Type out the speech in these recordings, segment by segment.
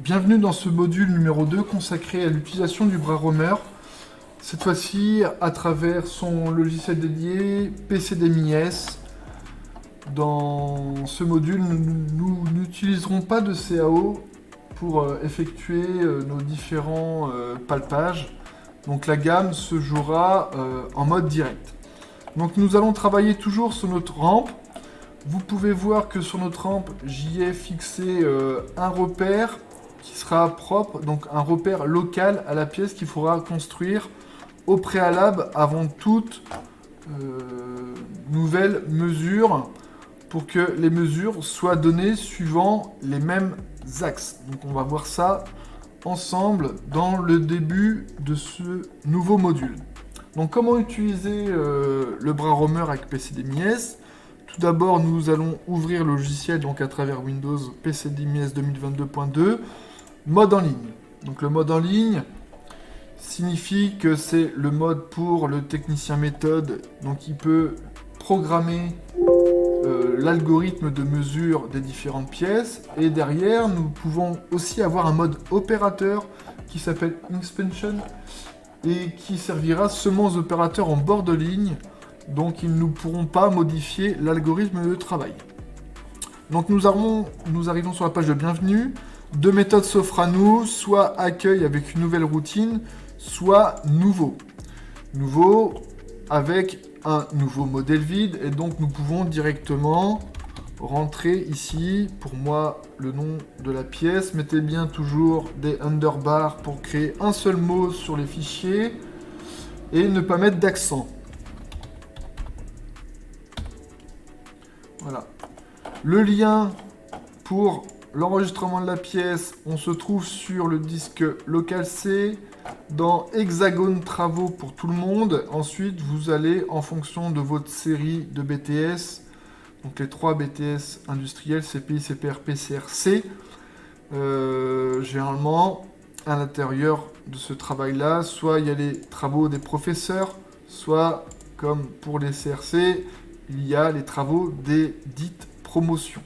Bienvenue dans ce module numéro 2 consacré à l'utilisation du bras roamer. Cette fois-ci à travers son logiciel dédié PCDMIS. Dans ce module, nous n'utiliserons pas de CAO pour effectuer nos différents palpages. Donc la gamme se jouera en mode direct. Donc nous allons travailler toujours sur notre rampe. Vous pouvez voir que sur notre rampe, j'y ai fixé un repère qui sera propre, donc un repère local à la pièce qu'il faudra construire au préalable avant toute nouvelle mesure pour que les mesures soient données suivant les mêmes axes. Donc on va voir ça ensemble dans le début de ce nouveau module. Donc comment utiliser le bras roamer avec PCDMIS? Tout d'abord, nous allons ouvrir le logiciel donc à travers Windows PCDMIS 2022.2, mode en ligne. Donc le mode en ligne signifie que c'est le mode pour le technicien méthode, donc il peut programmer l'algorithme de mesure des différentes pièces, et derrière nous pouvons aussi avoir un mode opérateur qui s'appelle Inspection et qui servira seulement aux opérateurs en bord de ligne. Donc ils ne pourront pas modifier l'algorithme de travail. Donc nous arrivons sur la page de bienvenue. Deux méthodes s'offrent à nous, soit accueil avec une nouvelle routine, soit nouveau. Nouveau avec un nouveau modèle vide, et donc nous pouvons directement rentrer ici. Pour moi, le nom de la pièce, mettez bien toujours des underbars pour créer un seul mot sur les fichiers et ne pas mettre d'accent. Voilà. Le lien pour l'enregistrement de la pièce, on se trouve sur le disque local C, dans Hexagone Travaux pour tout le monde. Ensuite, vous allez, en fonction de votre série de BTS, donc les 3 BTS industriels, CPI, CPR, PCR, généralement, à l'intérieur de ce travail-là, soit il y a les travaux des professeurs, soit, comme pour les CRC, il y a les travaux des dites promotions.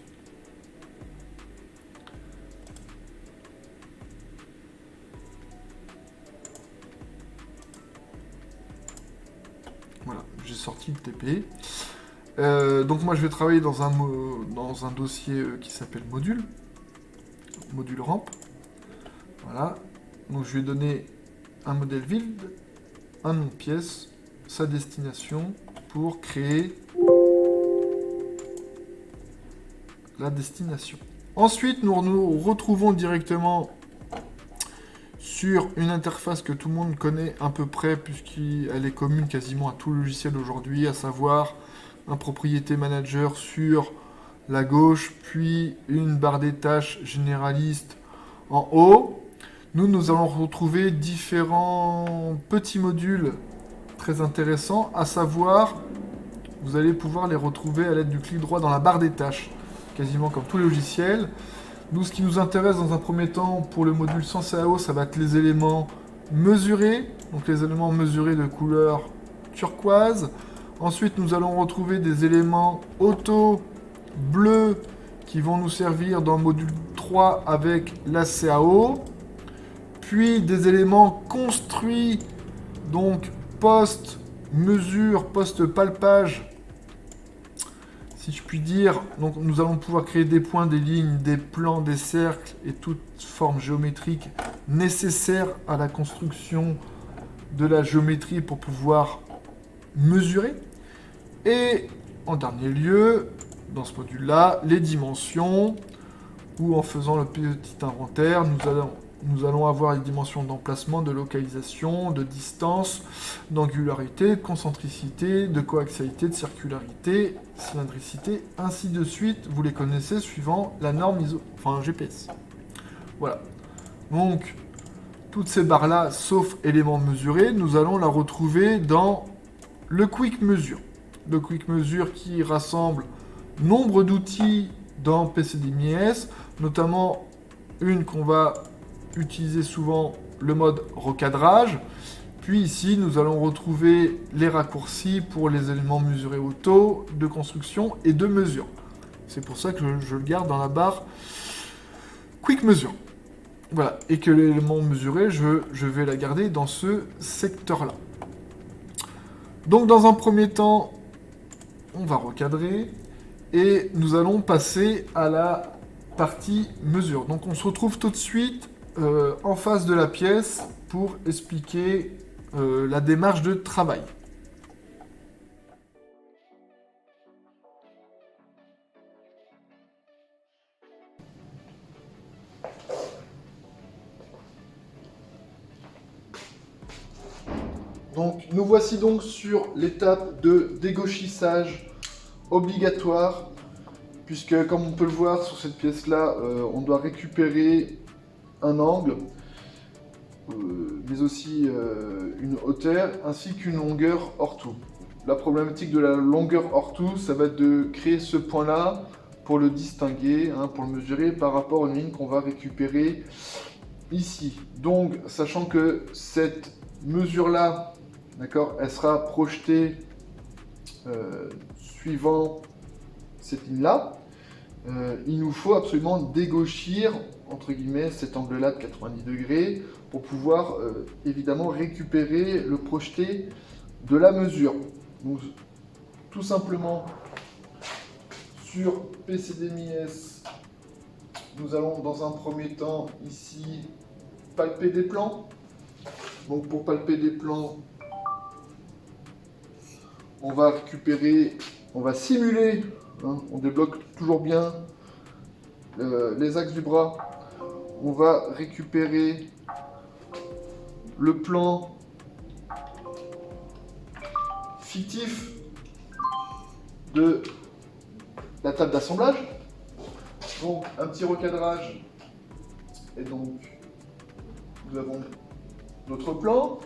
Voilà, j'ai sorti le TP. Donc moi je vais travailler dans un dossier qui s'appelle module ramp. Voilà, donc je vais donner un modèle vide, un nom de pièce, sa destination pour créer la destination. Ensuite, nous nous retrouvons directement sur une interface que tout le monde connaît à peu près, puisqu'elle est commune quasiment à tout logiciel aujourd'hui, à savoir un propriété manager sur la gauche, puis une barre des tâches généraliste en haut. Nous allons retrouver différents petits modules très intéressants, à savoir, vous allez pouvoir les retrouver à l'aide du clic droit dans la barre des tâches, quasiment comme tous les logiciels. Nous, ce qui nous intéresse dans un premier temps pour le module sans CAO, ça va être les éléments mesurés, donc les éléments mesurés de couleur turquoise. Ensuite, nous allons retrouver des éléments auto bleus qui vont nous servir dans le module 3 avec la CAO. Puis des éléments construits, donc post-mesure, post-palpage, si je puis dire. Donc nous allons pouvoir créer des points, des lignes, des plans, des cercles et toute forme géométrique nécessaire à la construction de la géométrie pour pouvoir mesurer. Et en dernier lieu, dans ce module-là, les dimensions, où en faisant le petit inventaire, nous allons avoir les dimensions d'emplacement, de localisation, de distance, d'angularité, de concentricité, de coaxialité, de circularité, cylindricité, ainsi de suite. Vous les connaissez suivant la norme ISO, enfin GPS. Voilà. Donc, toutes ces barres-là, sauf éléments mesurés, nous allons la retrouver dans le Quick Measure. Le Quick Measure qui rassemble nombre d'outils dans PCDMIS, notamment une qu'on va utiliser souvent, le mode recadrage. Puis ici, nous allons retrouver les raccourcis pour les éléments mesurés auto, de construction et de mesure. C'est pour ça que je le garde dans la barre Quick Measure. Voilà, et que l'élément mesuré, je vais la garder dans ce secteur-là. Donc dans un premier temps, on va recadrer, et nous allons passer à la partie mesure. Donc on se retrouve tout de suite en face de la pièce pour expliquer la démarche de travail. Donc nous voici donc sur l'étape de dégauchissage obligatoire, puisque comme on peut le voir sur cette pièce-là, on doit récupérer un angle, mais aussi une hauteur, ainsi qu'une longueur hors tout. La problématique de la longueur hors tout, ça va être de créer ce point-là pour le distinguer, hein, pour le mesurer par rapport à une ligne qu'on va récupérer ici. Donc, sachant que cette mesure-là, d'accord, elle sera projetée suivant cette ligne-là, il nous faut absolument dégauchir, entre guillemets, cet angle-là de 90 degrés pour pouvoir évidemment récupérer le projeté de la mesure. Donc, tout simplement, sur PCDMIS, nous allons dans un premier temps ici palper des plans. Donc pour palper des plans, on va récupérer, on va simuler, hein, on débloque toujours bien les axes du bras. On va récupérer le plan fictif de la table d'assemblage. Donc un petit recadrage, et donc nous avons notre plan.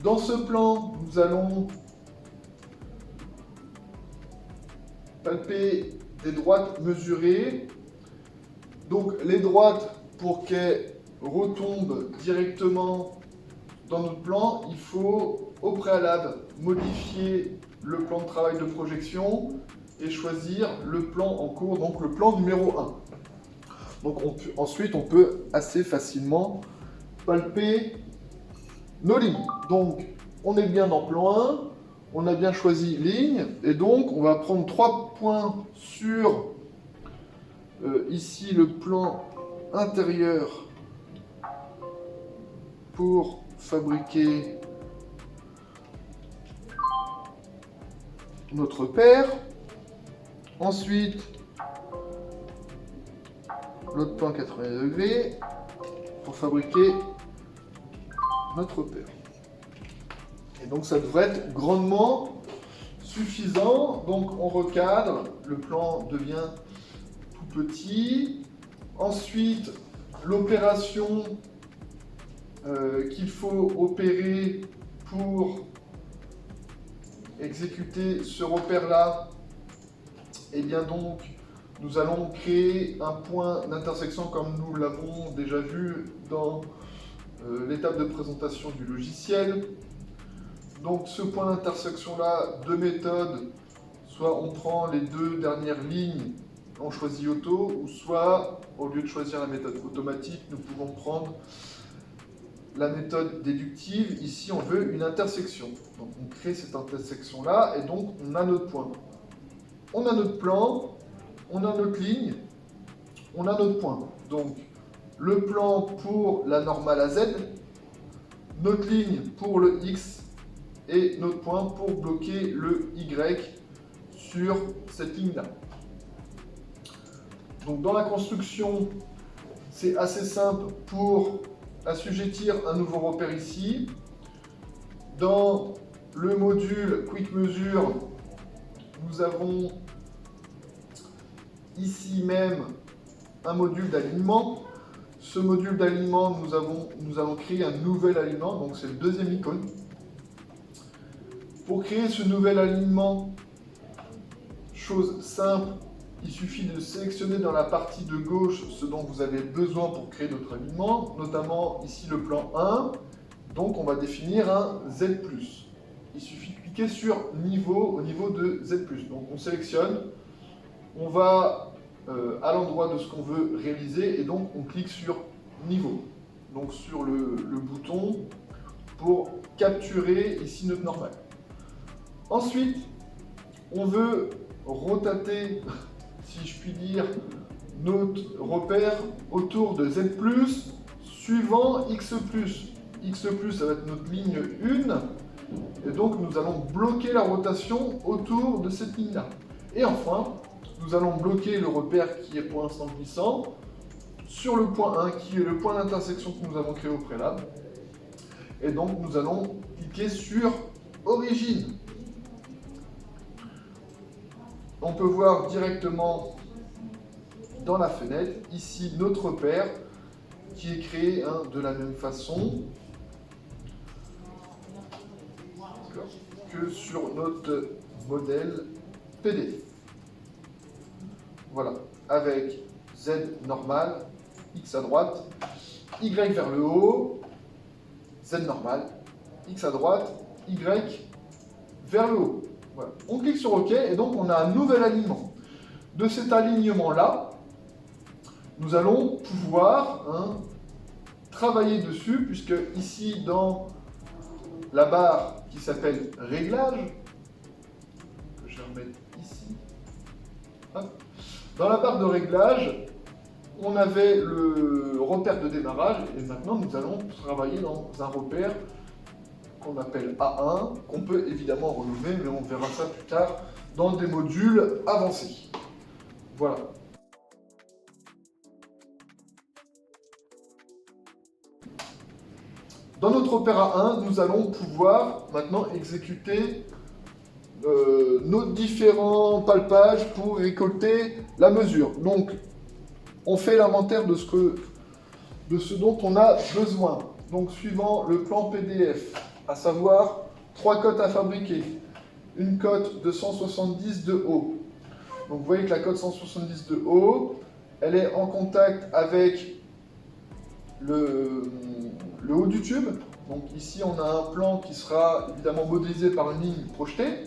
Dans ce plan, nous allons palper des droites mesurées. Donc les droites, pour qu'elles retombent directement dans notre plan, il faut au préalable modifier le plan de travail de projection et choisir le plan en cours, donc le plan numéro 1. Donc ensuite, on peut assez facilement palper nos lignes. Donc, on est bien dans plan 1, on a bien choisi ligne, et donc on va prendre 3 points sur ici le plan intérieur pour fabriquer notre paire. Ensuite, l'autre plan 80 degrés pour fabriquer notre paire. Et donc ça devrait être grandement suffisant. Donc on recadre, le plan devient tout petit. Ensuite, l'opération qu'il faut opérer pour exécuter ce repère-là, et bien donc nous allons créer un point d'intersection comme nous l'avons déjà vu dans l'étape de présentation du logiciel. Donc ce point d'intersection-là, deux méthodes, soit on prend les deux dernières lignes, on choisit auto, ou soit au lieu de choisir la méthode automatique, nous pouvons prendre la méthode déductive. Ici on veut une intersection. Donc on crée cette intersection-là et donc on a notre point. On a notre plan, on a notre ligne, on a notre point. Donc le plan pour la normale à Z, notre ligne pour le X et notre point pour bloquer le Y sur cette ligne-là. Donc dans la construction, c'est assez simple pour assujettir un nouveau repère ici. Dans le module Quick Measure, nous avons ici même un module d'alignement. Ce module d'alignement, nous allons créer un nouvel alignement, donc c'est le deuxième icône. Pour créer ce nouvel alignement, chose simple, il suffit de sélectionner dans la partie de gauche ce dont vous avez besoin pour créer notre alignement, notamment ici le plan 1. Donc on va définir un Z+. Il suffit de cliquer sur niveau au niveau de Z+. Donc on sélectionne, on va à l'endroit de ce qu'on veut réaliser et donc on clique sur niveau. Donc sur le bouton pour capturer ici notre normal. Ensuite, on veut rotater, si je puis dire, notre repère autour de Z+, suivant X+. X+, ça va être notre ligne 1, et donc nous allons bloquer la rotation autour de cette ligne-là. Et enfin, nous allons bloquer le repère qui est pour l'instant glissant sur le point 1, qui est le point d'intersection que nous avons créé au préalable. Et donc nous allons cliquer sur Origine. On peut voir directement dans la fenêtre, ici, notre repère qui est créé de la même façon que sur notre modèle PDF. Voilà, avec Z normal, X à droite, Y vers le haut, Z normal, X à droite, Y vers le haut. Voilà. On clique sur OK et donc on a un nouvel alignement. De cet alignement-là, nous allons pouvoir travailler dessus, puisque ici dans la barre qui s'appelle Réglages, que je vais remettre ici, hop. Dans la barre de réglage, on avait le repère de démarrage et maintenant nous allons travailler dans un repère qu'on appelle A1, qu'on peut évidemment renouveler, mais on verra ça plus tard dans des modules avancés. Voilà. Dans notre repère A1, nous allons pouvoir maintenant exécuter nos différents palpages pour récolter la mesure. Donc, on fait l'inventaire de ce dont on a besoin. Donc, suivant le plan PDF, à savoir 3 cotes à fabriquer, une cote de 170 de haut. Donc, vous voyez que la cote 170 de haut, elle est en contact avec le haut du tube. Donc, ici, on a un plan qui sera évidemment modélisé par une ligne projetée.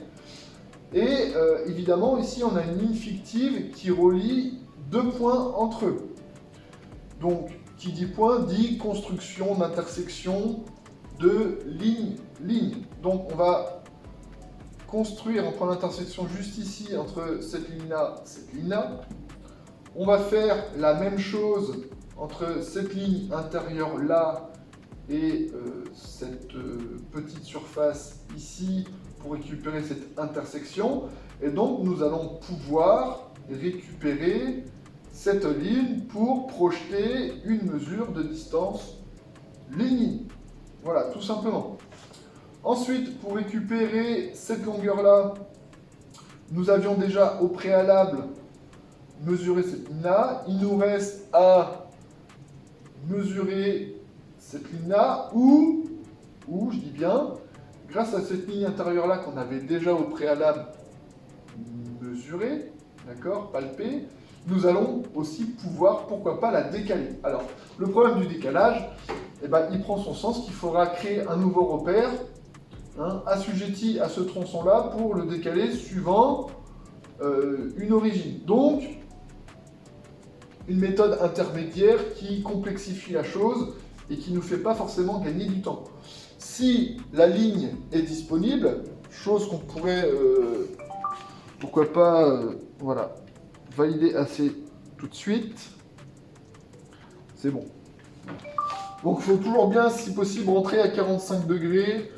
Et évidemment, ici, on a une ligne fictive qui relie 2 points entre eux. Donc, qui dit point, dit construction d'intersection de ligne. Donc, on va construire un point d'intersection juste ici, entre cette ligne-là et cette ligne-là. On va faire la même chose entre cette ligne intérieure-là et cette petite surface ici, pour récupérer cette intersection. Et donc, nous allons pouvoir récupérer cette ligne pour projeter une mesure de distance ligne. Voilà, tout simplement. Ensuite, pour récupérer cette longueur-là, nous avions déjà au préalable mesuré cette ligne-là. Il nous reste à mesurer cette ligne-là, ou je dis bien, grâce à cette ligne intérieure-là qu'on avait déjà au préalable mesurée, d'accord, palpée, nous allons aussi pouvoir, pourquoi pas, la décaler. Alors, le problème du décalage, eh ben, il prend son sens qu'il faudra créer un nouveau repère assujetti à ce tronçon-là pour le décaler suivant une origine. Donc, une méthode intermédiaire qui complexifie la chose et qui ne nous fait pas forcément gagner du temps. Si la ligne est disponible, chose qu'on pourrait, pourquoi pas, voilà, valider assez tout de suite, c'est bon. Donc il faut toujours bien, si possible, rentrer à 45 degrés,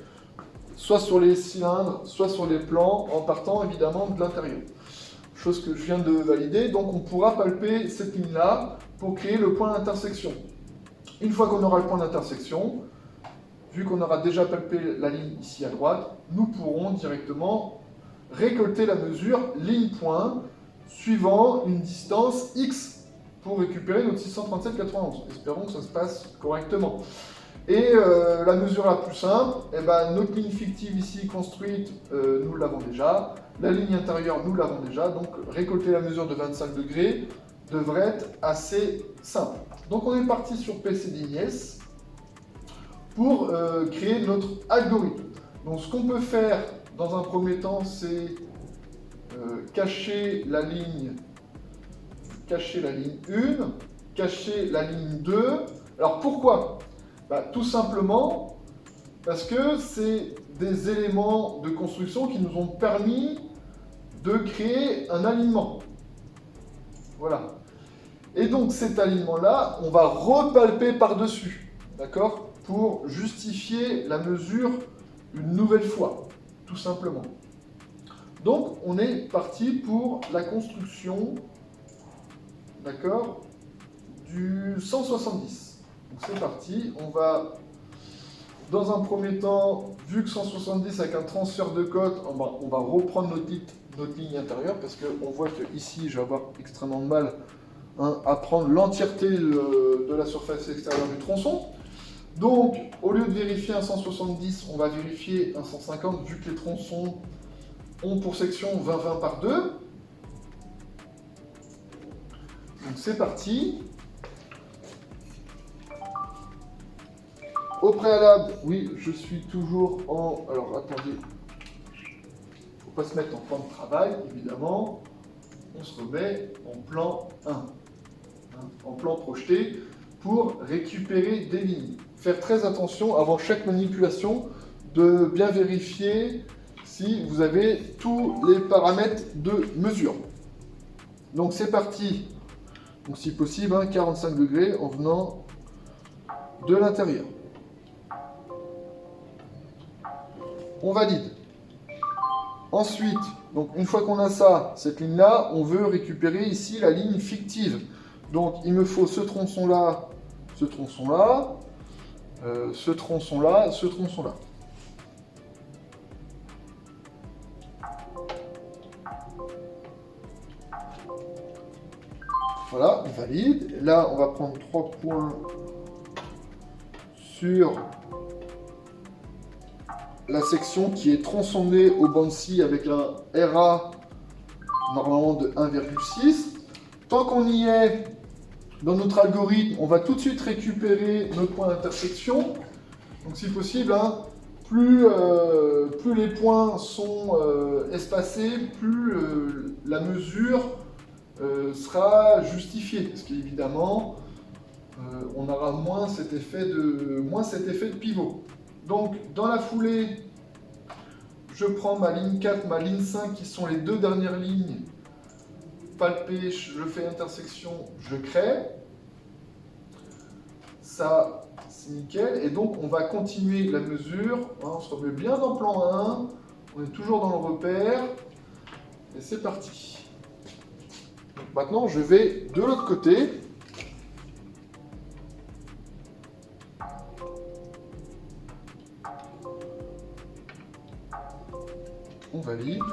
soit sur les cylindres, soit sur les plans, en partant évidemment de l'intérieur. Chose que je viens de valider, donc on pourra palper cette ligne-là pour créer le point d'intersection. Une fois qu'on aura le point d'intersection, vu qu'on aura déjà palpé la ligne ici à droite, nous pourrons directement récolter la mesure ligne-point suivant une distance X pour récupérer notre 637,91. Espérons que ça se passe correctement. Et la mesure la plus simple, eh ben, notre ligne fictive ici construite, nous l'avons déjà. La ligne intérieure, nous l'avons déjà. Donc récolter la mesure de 25 degrés devrait être assez simple. Donc on est parti sur PC Dignes pour créer notre algorithme. Donc ce qu'on peut faire dans un premier temps, c'est cacher la ligne 1, cacher la ligne 2, Alors pourquoi? Tout simplement parce que c'est des éléments de construction qui nous ont permis de créer un alignement. Voilà. Et donc cet alignement-là, on va repalper par-dessus, d'accord? Pour justifier la mesure une nouvelle fois, tout simplement. Donc on est parti pour la construction, d'accord, du 170. Donc c'est parti, on va, dans un premier temps, vu que 170 avec un transfert de cote, on va reprendre notre ligne intérieure, parce qu'on voit que ici, je vais avoir extrêmement de mal à prendre l'entièreté de la surface extérieure du tronçon. Donc, au lieu de vérifier un 170, on va vérifier un 150, vu que les tronçons ont pour section 20-20 par 2. Donc c'est parti. Au préalable, oui, je suis toujours en... Alors, attendez. Faut pas se mettre en plan de travail, évidemment. On se remet en plan 1. En plan projeté, pour récupérer des lignes. Faire très attention avant chaque manipulation de bien vérifier si vous avez tous les paramètres de mesure. Donc c'est parti. Donc si possible, 45 degrés en venant de l'intérieur. On valide. Ensuite, donc une fois qu'on a ça, cette ligne-là, on veut récupérer ici la ligne fictive. Donc il me faut ce tronçon-là, ce tronçon-là, ce tronçon-là, ce tronçon-là. Voilà, on valide. Là, on va prendre 3 points sur la section qui est tronçonnée au banc de scie avec un RA normalement de 1,6. Tant qu'on y est, dans notre algorithme, on va tout de suite récupérer notre point d'intersection. Donc si possible, plus les points sont espacés, plus la mesure sera justifiée. Parce qu'évidemment, on aura moins cet effet de pivot. Donc dans la foulée, je prends ma ligne 4, ma ligne 5, qui sont les deux dernières lignes. Palpé, je fais intersection, je crée. Ça, c'est nickel. Et donc, on va continuer la mesure. On se remet bien dans plan 1. On est toujours dans le repère. Et c'est parti. Donc, maintenant, je vais de l'autre côté. On valide.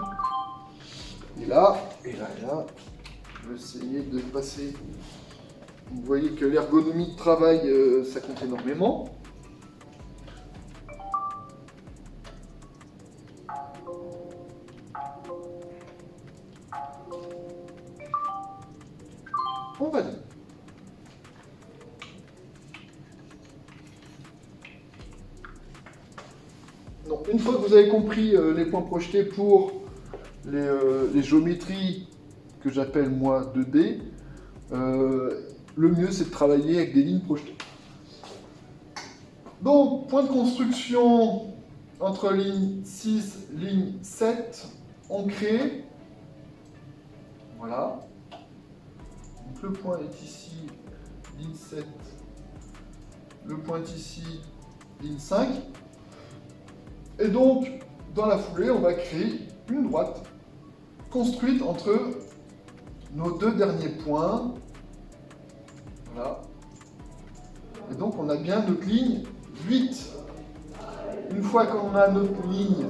Et là, je vais essayer de passer. Vous voyez que l'ergonomie de travail, ça compte énormément. On valide. Donc, une fois que vous avez compris les points projetés pour les géométries que j'appelle moi 2D, le mieux c'est de travailler avec des lignes projetées. Donc, point de construction entre ligne 6, ligne 7, on crée. Voilà. Donc, le point est ici, ligne 7. Le point est ici, ligne 5. Et donc, dans la foulée, on va créer une droite construite entre nos deux derniers points. Voilà. Et donc, on a bien notre ligne 8. Une fois qu'on a notre ligne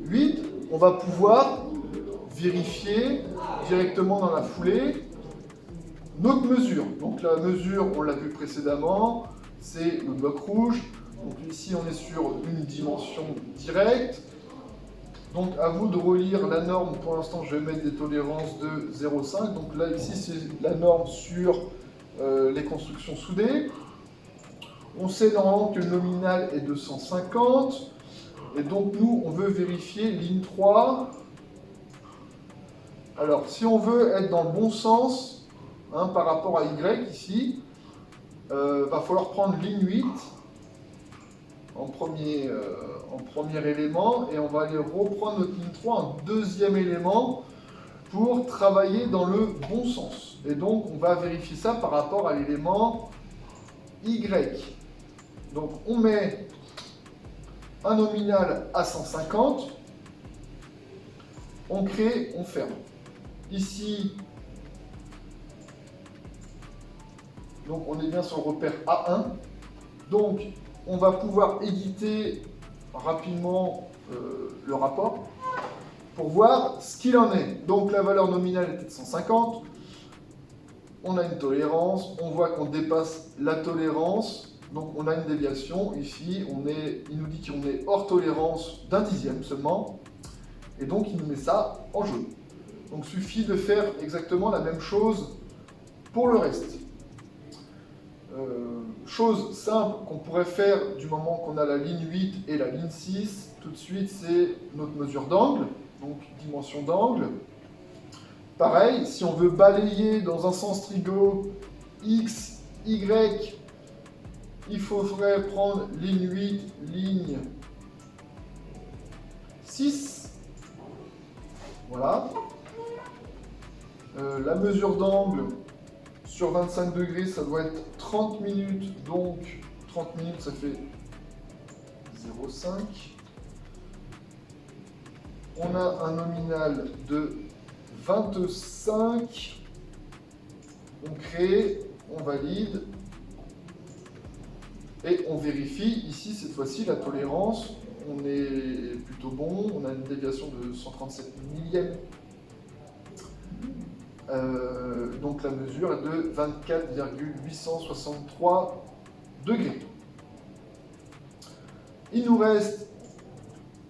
8, on va pouvoir vérifier directement dans la foulée notre mesure. Donc, la mesure, on l'a vu précédemment, c'est le bloc rouge. Donc, ici, on est sur une dimension directe. Donc, à vous de relire la norme. Pour l'instant, je vais mettre des tolérances de 0,5. Donc, là, ici, c'est la norme sur les constructions soudées. On sait normalement que le nominal est de 150. Et donc, nous, on veut vérifier ligne 3. Alors, si on veut être dans le bon sens, par rapport à Y ici, va falloir prendre ligne 8 en premier élément et on va aller reprendre notre ligne 3 en deuxième élément pour travailler dans le bon sens. Et donc on va vérifier ça par rapport à l'élément Y. Donc on met un nominal à 150, on crée, on ferme. Ici, donc on est bien sur le repère A1. Donc on va pouvoir éditer rapidement le rapport pour voir ce qu'il en est. Donc la valeur nominale était de 150. On a une tolérance, on voit qu'on dépasse la tolérance, donc on a une déviation. Ici, il nous dit qu'on est hors tolérance d'un dixième seulement, et donc il nous met ça en jaune. Donc il suffit de faire exactement la même chose pour le reste. Chose simple qu'on pourrait faire du moment qu'on a la ligne 8 et la ligne 6, tout de suite c'est notre mesure d'angle, donc dimension d'angle. Pareil, si on veut balayer dans un sens trigo X, Y, il faudrait prendre ligne 8, ligne 6. Voilà. La mesure d'angle sur 25 degrés, ça doit être 30 minutes. Donc 30 minutes, ça fait 0,5. On a un nominal de 25, on crée, on valide, et on vérifie. Ici, cette fois-ci, la tolérance, on est plutôt bon, on a une déviation de 137 millièmes. Donc la mesure est de 24,863 degrés. Il nous reste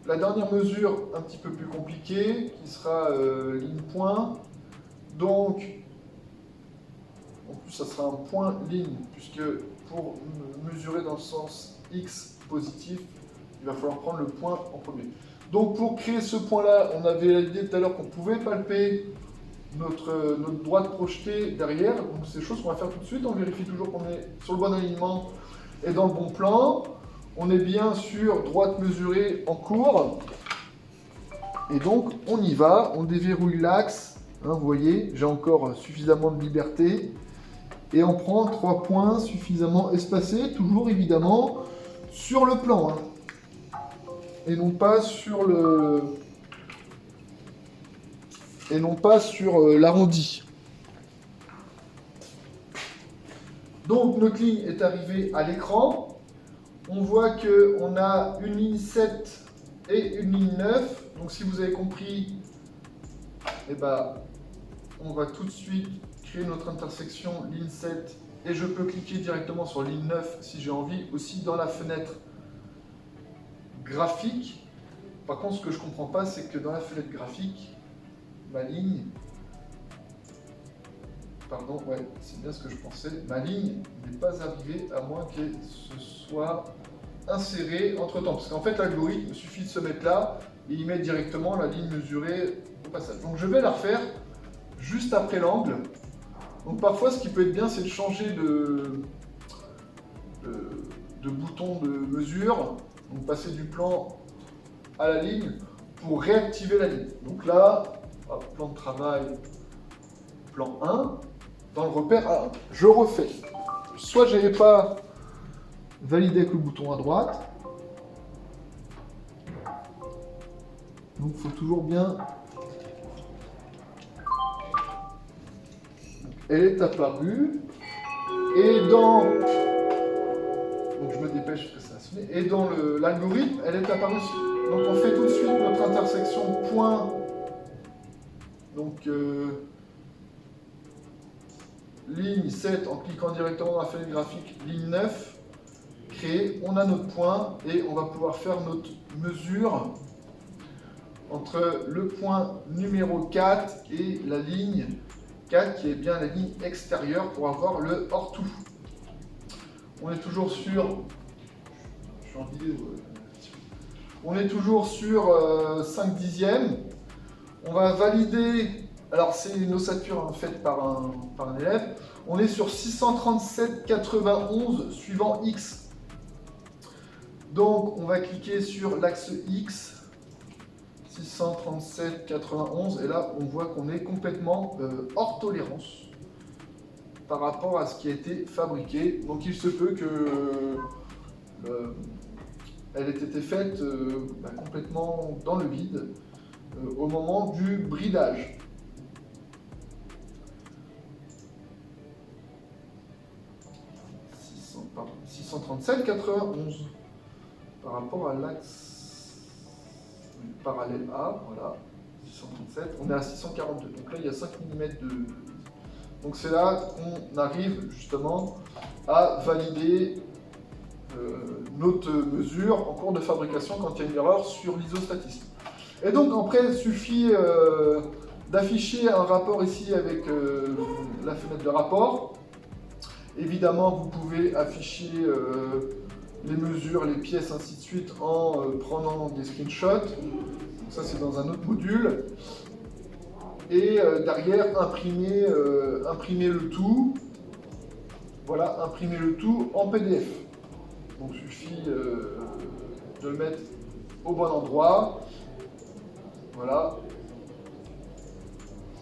la dernière mesure un petit peu plus compliquée, qui sera ligne point. Donc, en plus, ça sera un point ligne, puisque pour mesurer dans le sens X positif, il va falloir prendre le point en premier. Donc, pour créer ce point-là, on avait dit tout à l'heure qu'on pouvait palper notre droite projetée derrière. Donc, c'est des choses qu'on va faire tout de suite. On vérifie toujours qu'on est sur le bon alignement et dans le bon plan. On est bien sur droite mesurée en cours. Et donc, on y va. On déverrouille l'axe. Hein, vous voyez, j'ai encore suffisamment de liberté. Et on prend 3 points suffisamment espacés, toujours évidemment sur le plan. Hein, et non pas sur le... Et non pas sur l'arrondi. Donc, notre ligne est arrivée à l'écran. On voit qu'on a une ligne 7 et une ligne 9. Donc si vous avez compris, eh ben, on va tout de suite créer notre intersection ligne 7 et je peux cliquer directement sur ligne 9 si j'ai envie, aussi dans la fenêtre graphique. Par contre, ce que je ne comprends pas, c'est que dans la fenêtre graphique, ma ligne... Pardon, ouais, c'est bien ce que je pensais. Ma ligne n'est pas arrivée à moins qu'elle se soit insérée entre-temps. Parce qu'en fait, l'algorithme, il suffit de se mettre là et il met directement la ligne mesurée au passage. Donc je vais la refaire juste après l'angle. Donc parfois, ce qui peut être bien, c'est de changer de bouton de mesure. Donc passer du plan à la ligne pour réactiver la ligne. Donc là, hop, plan de travail, plan 1. Dans le repère A1, je refais. Soit je n'avais pas validé avec le bouton à droite. Donc il faut toujours bien... Elle est apparue. Et dans... Donc je me dépêche parce que ça a sonné. Et dans l'algorithme, elle est apparue aussi. Donc on fait tout de suite notre intersection point. Donc... ligne 7 en cliquant directement dans la fenêtre graphique, ligne 9, créer, on a notre point et on va pouvoir faire notre mesure entre le point numéro 4 et la ligne 4 qui est bien la ligne extérieure pour avoir le hors tout. On est toujours sur... Je suis en vidéo. On est toujours sur 5 dixièmes. On va valider Alors, c'est une ossature hein, faite par un élève. On est sur 637,91 suivant X. Donc, on va cliquer sur l'axe X, 637,91, et là, on voit qu'on est complètement hors tolérance par rapport à ce qui a été fabriqué. Donc, il se peut que elle ait été faite complètement dans le vide au moment du bridage. Pardon, 637,91 par rapport à l'axe parallèle A, voilà, 637, on est à 642, donc là il y a 5 mm de... Donc c'est là qu'on arrive justement à valider notre mesure en cours de fabrication quand il y a une erreur sur l'isostatisme. Et donc après il suffit d'afficher un rapport ici avec la fenêtre de rapport. Évidemment, vous pouvez afficher les mesures, les pièces, ainsi de suite, en prenant des screenshots. Ça, c'est dans un autre module. Et derrière, imprimer le tout. Voilà, imprimer le tout en PDF. Donc, il suffit de le mettre au bon endroit. Voilà.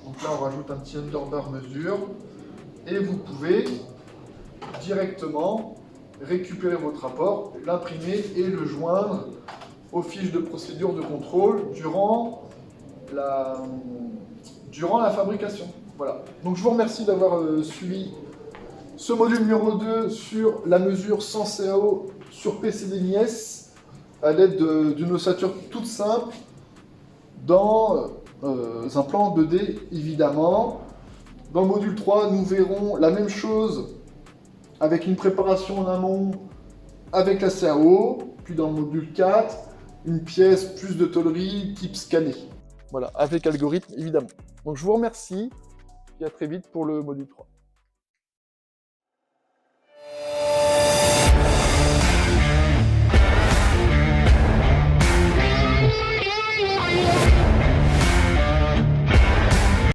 Donc là, on rajoute un petit underbar mesure. Et vous pouvez directement récupérer votre rapport, l'imprimer et le joindre aux fiches de procédure de contrôle durant la fabrication. Voilà. Donc je vous remercie d'avoir suivi ce module numéro 2 sur la mesure sans CAO sur PCDMIS à l'aide d'une ossature toute simple dans un plan 2D évidemment. Dans le module 3, nous verrons la même chose avec une préparation en amont avec la CAO, puis dans le module 4, une pièce plus de tôlerie type scanné. Voilà, avec algorithme évidemment. Donc je vous remercie et à très vite pour le module 3.